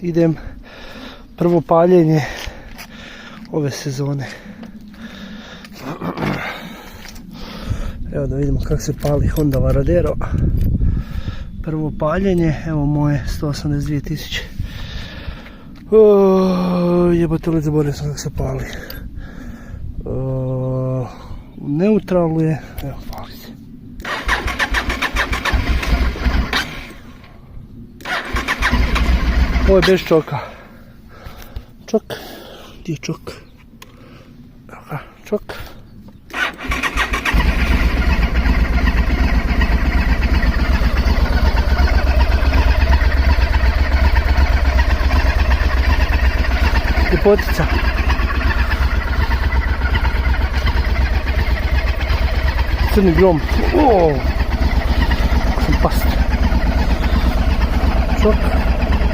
idem prvo paljenje ove sezone. Evo da vidimo kako se pali Honda Varadero. Prvo paljenje, evo moje 182.000. Jebote li, zaboravio sam kako se pali. U neutralu je, evo pali se. Ovo je bez čoka. Čok, gdje je čok? Evo ga, čok. Ljepotica. Crni grom. Sam past. Čok.